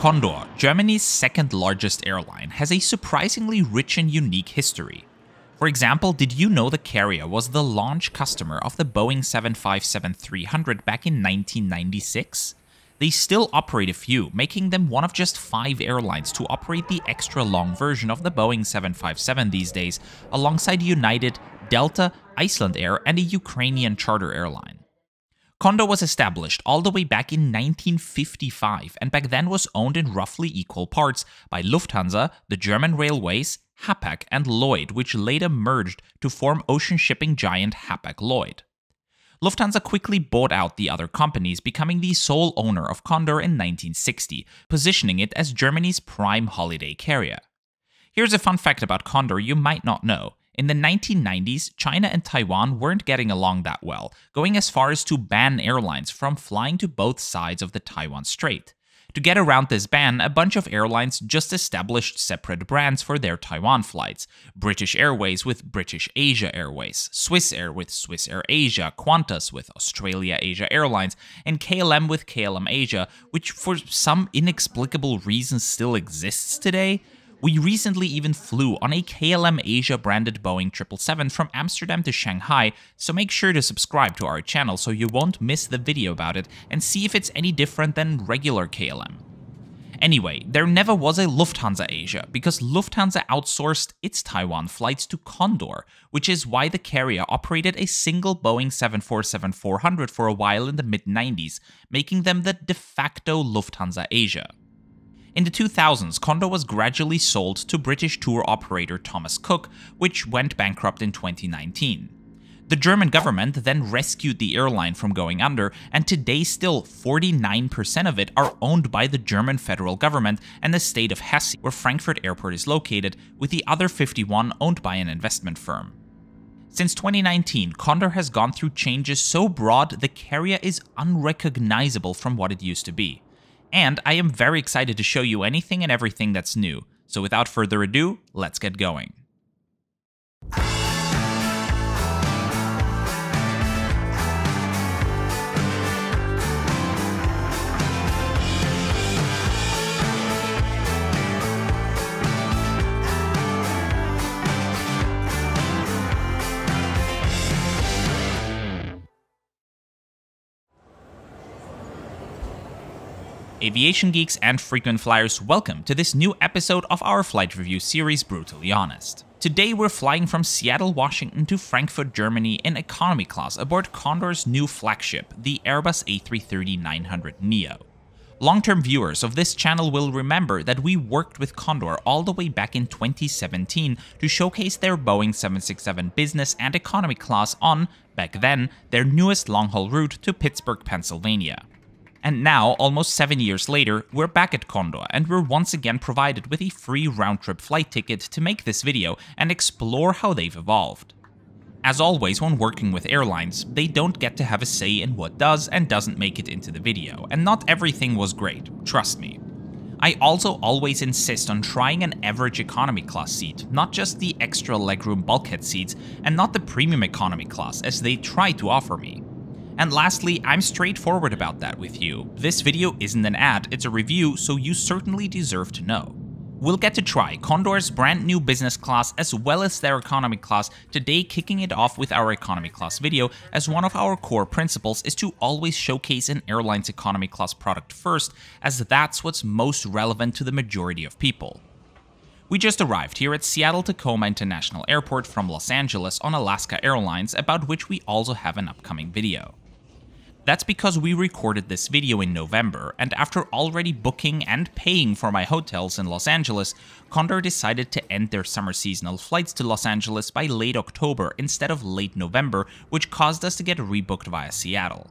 Condor, Germany's second largest airline, has a surprisingly rich and unique history. For example, did you know the carrier was the launch customer of the Boeing 757-300 back in 1996? They still operate a few, making them one of just 5 airlines to operate the extra-long version of the Boeing 757 these days, alongside United, Delta, Iceland Air, and a Ukrainian charter airline. Condor was established all the way back in 1955, and back then was owned in roughly equal parts by Lufthansa, the German Railways, Hapag, and Lloyd, which later merged to form ocean shipping giant Hapag-Lloyd. Lufthansa quickly bought out the other companies, becoming the sole owner of Condor in 1960, positioning it as Germany's prime holiday carrier. Here's a fun fact about Condor you might not know. In the 1990s, China and Taiwan weren't getting along that well, going as far as to ban airlines from flying to both sides of the Taiwan Strait. To get around this ban, a bunch of airlines just established separate brands for their Taiwan flights. British Airways with British Asia Airways, Swiss Air with Swiss Air Asia, Qantas with Australia Asia Airlines, and KLM with KLM Asia, which for some inexplicable reason still exists today. We recently even flew on a KLM Asia branded Boeing 777 from Amsterdam to Shanghai, so make sure to subscribe to our channel so you won't miss the video about it and see if it's any different than regular KLM. Anyway, there never was a Lufthansa Asia because Lufthansa outsourced its Taiwan flights to Condor, which is why the carrier operated a single Boeing 747-400 for a while in the mid-90s, making them the de facto Lufthansa Asia. In the 2000s, Condor was gradually sold to British tour operator Thomas Cook, which went bankrupt in 2019. The German government then rescued the airline from going under, and today still 49% of it are owned by the German federal government and the state of Hesse, where Frankfurt Airport is located, with the other 51 owned by an investment firm. Since 2019, Condor has gone through changes so broad the carrier is unrecognizable from what it used to be. And I am very excited to show you anything and everything that's new. So without further ado, let's get going. Aviation geeks and frequent flyers, welcome to this new episode of our flight review series, Brutally Honest. Today we're flying from Seattle, Washington to Frankfurt, Germany in economy class aboard Condor's new flagship, the Airbus A330-900neo. Long-term viewers of this channel will remember that we worked with Condor all the way back in 2017 to showcase their Boeing 767 business and economy class on, back then, their newest long-haul route to Pittsburgh, Pennsylvania. And now, almost 7 years later, we're back at Condor, and we're once again provided with a free round-trip flight ticket to make this video and explore how they've evolved. As always when working with airlines, they don't get to have a say in what does and doesn't make it into the video, and not everything was great, trust me. I also always insist on trying an average economy class seat, not just the extra legroom bulkhead seats, and not the premium economy class as they try to offer me. And lastly, I'm straightforward about that with you. This video isn't an ad, it's a review, so you certainly deserve to know. We'll get to try Condor's brand new business class as well as their economy class today, kicking it off with our economy class video, as one of our core principles is to always showcase an airline's economy class product first, as that's what's most relevant to the majority of people. We just arrived here at Seattle Tacoma International Airport from Los Angeles on Alaska Airlines, about which we also have an upcoming video. That's because we recorded this video in November, and after already booking and paying for my hotels in Los Angeles, Condor decided to end their summer seasonal flights to Los Angeles by late October instead of late November, which caused us to get rebooked via Seattle.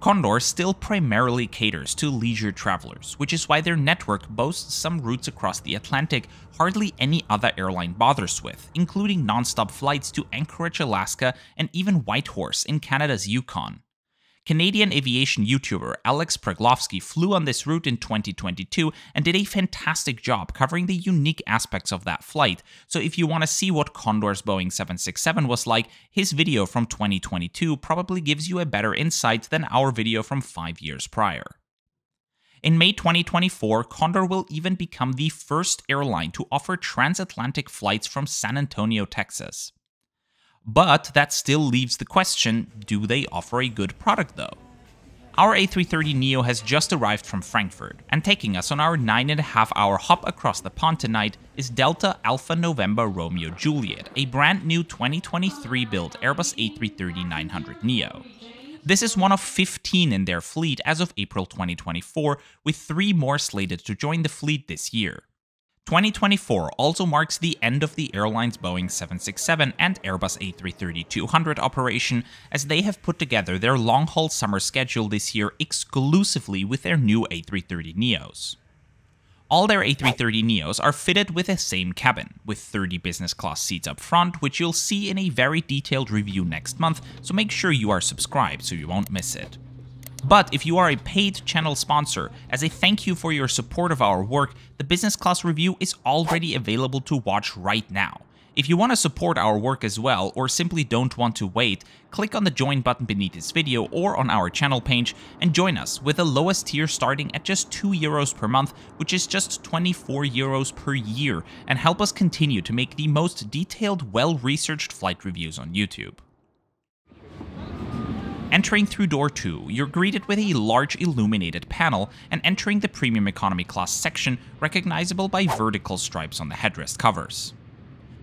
Condor still primarily caters to leisure travelers, which is why their network boasts some routes across the Atlantic hardly any other airline bothers with, including non-stop flights to Anchorage, Alaska, and even Whitehorse in Canada's Yukon. Canadian aviation YouTuber Alex Preglovsky flew on this route in 2022 and did a fantastic job covering the unique aspects of that flight, so if you want to see what Condor's Boeing 767 was like, his video from 2022 probably gives you a better insight than our video from 5 years prior. In May 2024, Condor will even become the first airline to offer transatlantic flights from San Antonio, Texas. But that still leaves the question, do they offer a good product though? Our A330neo has just arrived from Frankfurt, and taking us on our 9.5-hour hop across the pond tonight is Delta Alpha November Romeo Juliet, a brand new 2023 built Airbus A330-900neo. This is one of 15 in their fleet as of April 2024, with 3 more slated to join the fleet this year. 2024 also marks the end of the Airlines Boeing 767 and Airbus A330-200 operation, as they have put together their long-haul summer schedule this year exclusively with their new A330neos. All their A330neos are fitted with the same cabin, with 30 business class seats up front, which you'll see in a very detailed review next month, so make sure you are subscribed so you won't miss it. But if you are a paid channel sponsor, as a thank you for your support of our work, the business class review is already available to watch right now. If you want to support our work as well, or simply don't want to wait, click on the join button beneath this video or on our channel page and join us, with the lowest tier starting at just €2 per month, which is just €24 per year, and help us continue to make the most detailed, well-researched flight reviews on YouTube. Entering through door 2, you're greeted with a large illuminated panel, and entering the premium economy class section, recognizable by vertical stripes on the headrest covers.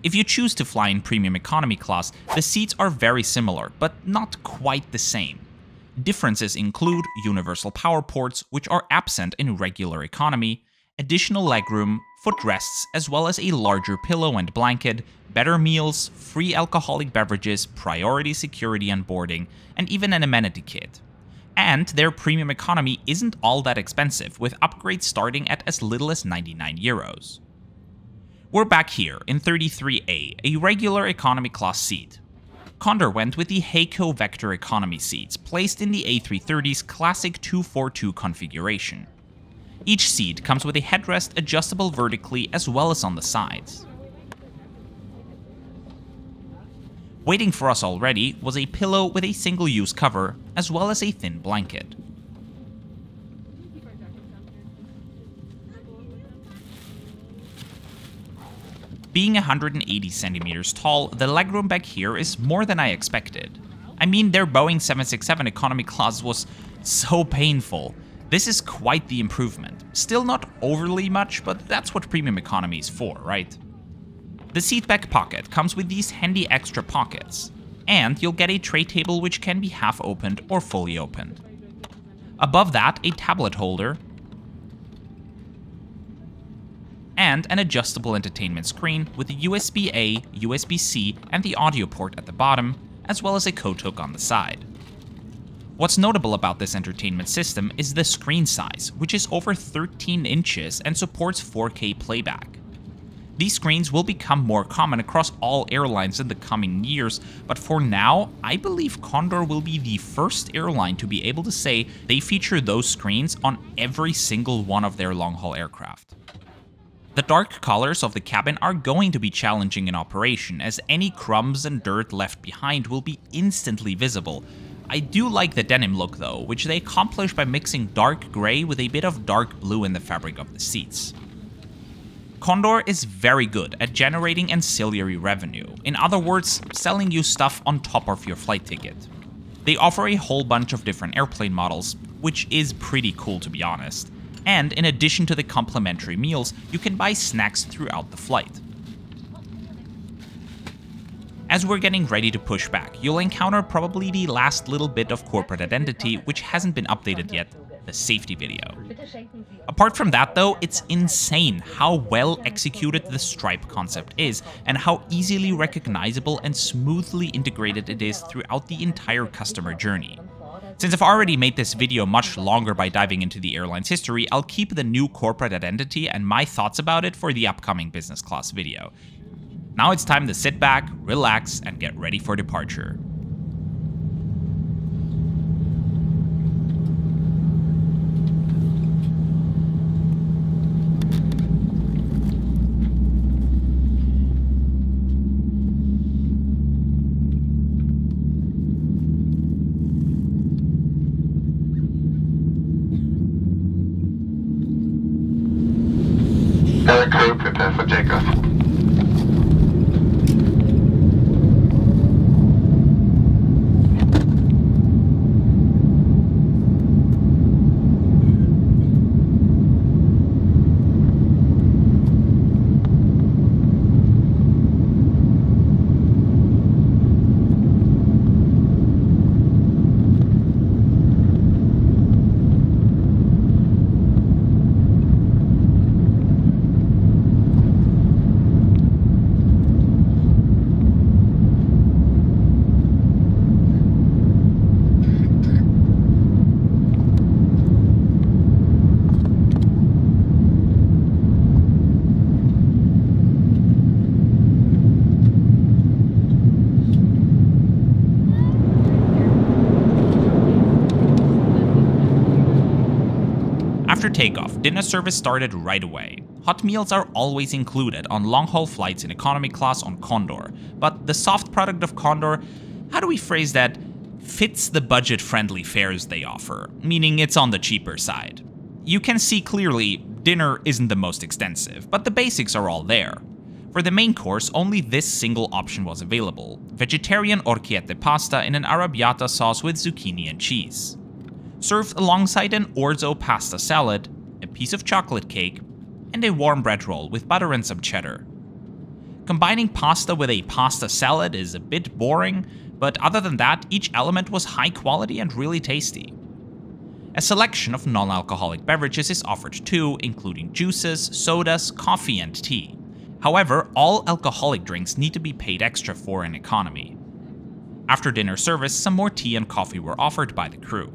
If you choose to fly in premium economy class, the seats are very similar, but not quite the same. Differences include universal power ports, which are absent in regular economy, additional legroom, footrests, as well as a larger pillow and blanket, better meals, free alcoholic beverages, priority security on boarding, and even an amenity kit. And their premium economy isn't all that expensive, with upgrades starting at as little as €99. We're back here in 33A, a regular economy class seat. Condor went with the Heiko Vector economy seats, placed in the A330's classic 242 configuration. Each seat comes with a headrest adjustable vertically as well as on the sides. Waiting for us already was a pillow with a single-use cover, as well as a thin blanket. Being 180 centimeters tall, the legroom back here is more than I expected. I mean, their Boeing 767 economy class was so painful. This is quite the improvement. Still not overly much, but that's what premium economy is for, right? The seat back pocket comes with these handy extra pockets, and you'll get a tray table which can be half opened or fully opened. Above that, a tablet holder, and an adjustable entertainment screen with a USB-A, USB-C, and the audio port at the bottom, as well as a coat hook on the side. What's notable about this entertainment system is the screen size, which is over 13 inches and supports 4K playback. These screens will become more common across all airlines in the coming years, but for now, I believe Condor will be the first airline to be able to say they feature those screens on every single one of their long-haul aircraft. The dark colors of the cabin are going to be challenging in operation, as any crumbs and dirt left behind will be instantly visible. I do like the denim look though, which they accomplish by mixing dark gray with a bit of dark blue in the fabric of the seats. Condor is very good at generating ancillary revenue, in other words, selling you stuff on top of your flight ticket. They offer a whole bunch of different airplane models, which is pretty cool to be honest. And in addition to the complimentary meals, you can buy snacks throughout the flight. As we're getting ready to push back, you'll encounter probably the last little bit of corporate identity which hasn't been updated yet, the safety video. Apart from that though, it's insane how well executed the stripe concept is, and how easily recognizable and smoothly integrated it is throughout the entire customer journey. Since I've already made this video much longer by diving into the airline's history, I'll keep the new corporate identity and my thoughts about it for the upcoming business class video. Now it's time to sit back, relax, and get ready for departure. Air crew, prepare for takeoff. After takeoff, dinner service started right away. Hot meals are always included on long-haul flights in economy class on Condor, but the soft product of Condor, how do we phrase that, fits the budget-friendly fares they offer, meaning it's on the cheaper side. You can see clearly, dinner isn't the most extensive, but the basics are all there. For the main course, only this single option was available: vegetarian orecchiette pasta in an arrabbiata sauce with zucchini and cheese. Served alongside an orzo pasta salad, a piece of chocolate cake, and a warm bread roll with butter and some cheddar. Combining pasta with a pasta salad is a bit boring, but other than that, each element was high quality and really tasty. A selection of non-alcoholic beverages is offered too, including juices, sodas, coffee, and tea. However, all alcoholic drinks need to be paid extra for in economy. After dinner service, some more tea and coffee were offered by the crew.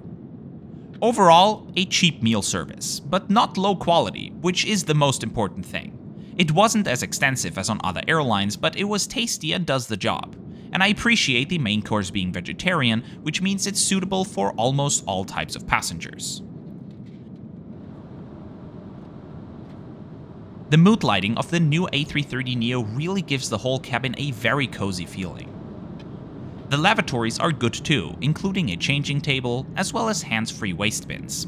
Overall, a cheap meal service, but not low quality, which is the most important thing. It wasn't as extensive as on other airlines, but it was tasty and does the job. And I appreciate the main course being vegetarian, which means it's suitable for almost all types of passengers. The mood lighting of the new A330neo really gives the whole cabin a very cozy feeling. The lavatories are good too, including a changing table, as well as hands-free waste bins.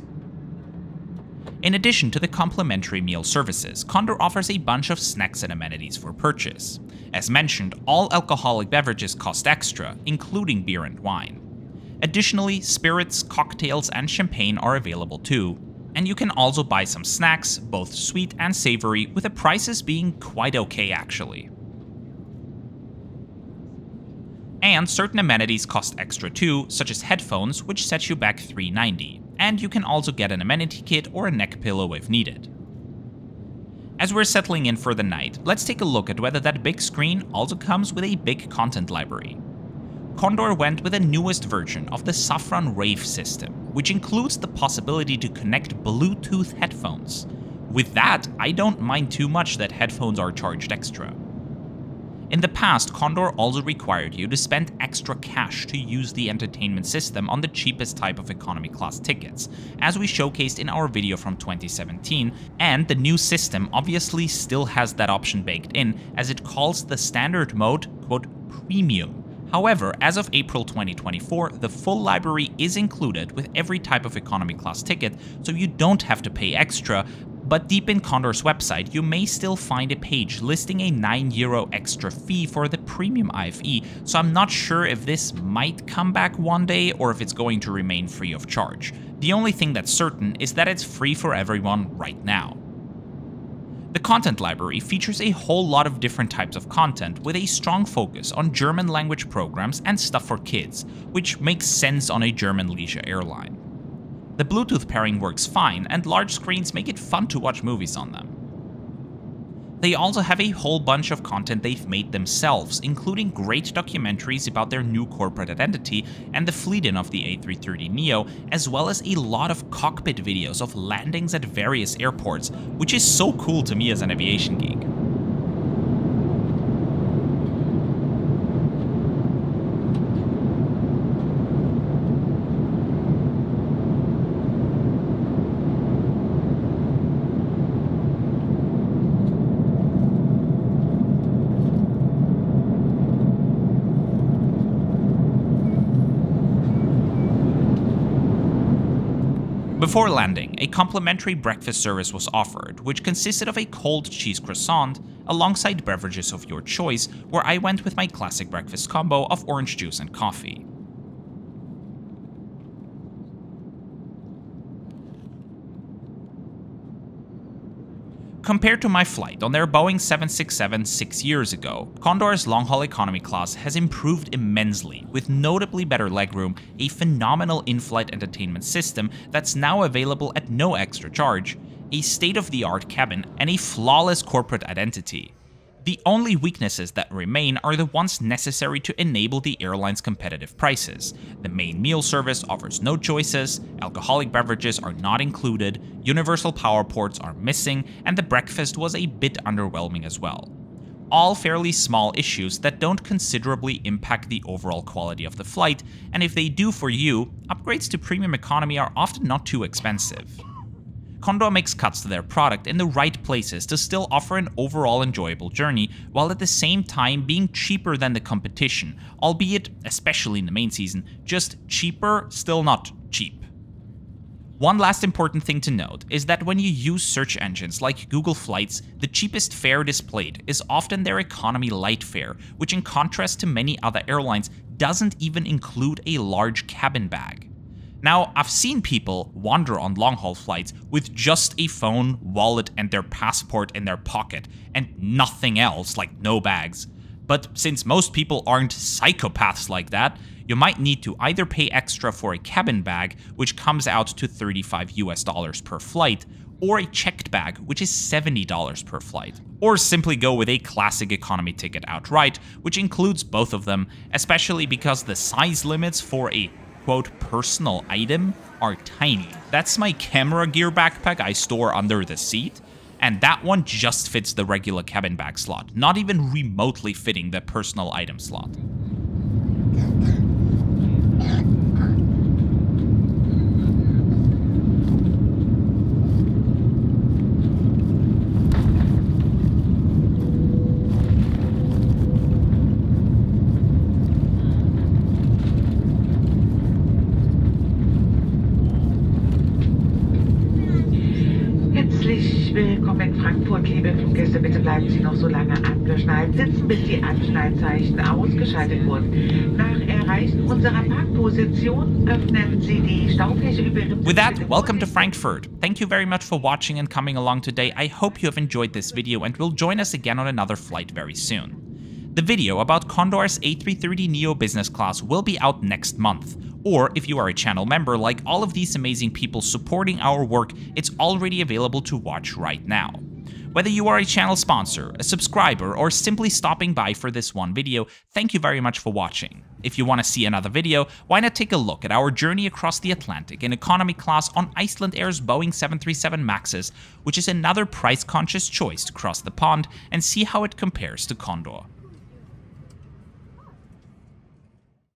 In addition to the complimentary meal services, Condor offers a bunch of snacks and amenities for purchase. As mentioned, all alcoholic beverages cost extra, including beer and wine. Additionally, spirits, cocktails, and champagne are available too, and you can also buy some snacks, both sweet and savory, with the prices being quite okay actually. And certain amenities cost extra too, such as headphones, which set you back $390, and you can also get an amenity kit or a neck pillow if needed. As we're settling in for the night, let's take a look at whether that big screen also comes with a big content library. Condor went with the newest version of the Safran Rave system, which includes the possibility to connect Bluetooth headphones. With that, I don't mind too much that headphones are charged extra. In the past, Condor also required you to spend extra cash to use the entertainment system on the cheapest type of economy class tickets, as we showcased in our video from 2017, and the new system obviously still has that option baked in, as it calls the standard mode, quote, premium. However, as of April 2024, the full library is included with every type of economy class ticket, so you don't have to pay extra. But deep in Condor's website, you may still find a page listing a €9 extra fee for the premium IFE, so I'm not sure if this might come back one day or if it's going to remain free of charge. The only thing that's certain is that it's free for everyone right now. The content library features a whole lot of different types of content with a strong focus on German language programs and stuff for kids, which makes sense on a German leisure airline. The Bluetooth pairing works fine, and large screens make it fun to watch movies on them. They also have a whole bunch of content they've made themselves, including great documentaries about their new corporate identity and the fleet-in of the A330neo, as well as a lot of cockpit videos of landings at various airports, which is so cool to me as an aviation geek. Before landing, a complimentary breakfast service was offered, which consisted of a cold cheese croissant alongside beverages of your choice, where I went with my classic breakfast combo of orange juice and coffee. Compared to my flight on their Boeing 767 6 years ago, Condor's long-haul economy class has improved immensely, with notably better legroom, a phenomenal in-flight entertainment system that's now available at no extra charge, a state-of-the-art cabin, and a flawless corporate identity. The only weaknesses that remain are the ones necessary to enable the airline's competitive prices. The main meal service offers no choices, alcoholic beverages are not included, universal power ports are missing, and the breakfast was a bit underwhelming as well. All fairly small issues that don't considerably impact the overall quality of the flight, and if they do for you, upgrades to premium economy are often not too expensive. Condor makes cuts to their product in the right places to still offer an overall enjoyable journey, while at the same time being cheaper than the competition, albeit, especially in the main season, just cheaper, still not cheap. One last important thing to note is that when you use search engines like Google Flights, the cheapest fare displayed is often their economy light fare, which in contrast to many other airlines doesn't even include a large cabin bag. Now, I've seen people wander on long-haul flights with just a phone, wallet, and their passport in their pocket, and nothing else, like no bags. But since most people aren't psychopaths like that, you might need to either pay extra for a cabin bag, which comes out to $35 per flight, or a checked bag, which is $70 per flight. Or simply go with a classic economy ticket outright, which includes both of them, especially because the size limits for a quote personal item are tiny. That's my camera gear backpack I store under the seat, and that one just fits the regular cabin bag slot, not even remotely fitting the personal item slot. Willkommen in Frankfurt, liebe Fluggäste, bitte bleiben Sie noch so lange angeschnallt sitzen, bis die Anschnallzeichen ausgeschaltet wurden. Nach Erreichen unserer Parkposition öffnen Sie die Staufläche über Ihrem Sitz. With that, welcome to Frankfurt. Thank you very much for watching and coming along today. I hope you have enjoyed this video and will join us again on another flight very soon. The video about Condor's A330neo business class will be out next month, or if you are a channel member like all of these amazing people supporting our work, it's already available to watch right now. Whether you are a channel sponsor, a subscriber, or simply stopping by for this one video, thank you very much for watching. If you want to see another video, why not take a look at our journey across the Atlantic in economy class on Iceland Air's Boeing 737 MAXes, which is another price-conscious choice to cross the pond, and see how it compares to Condor.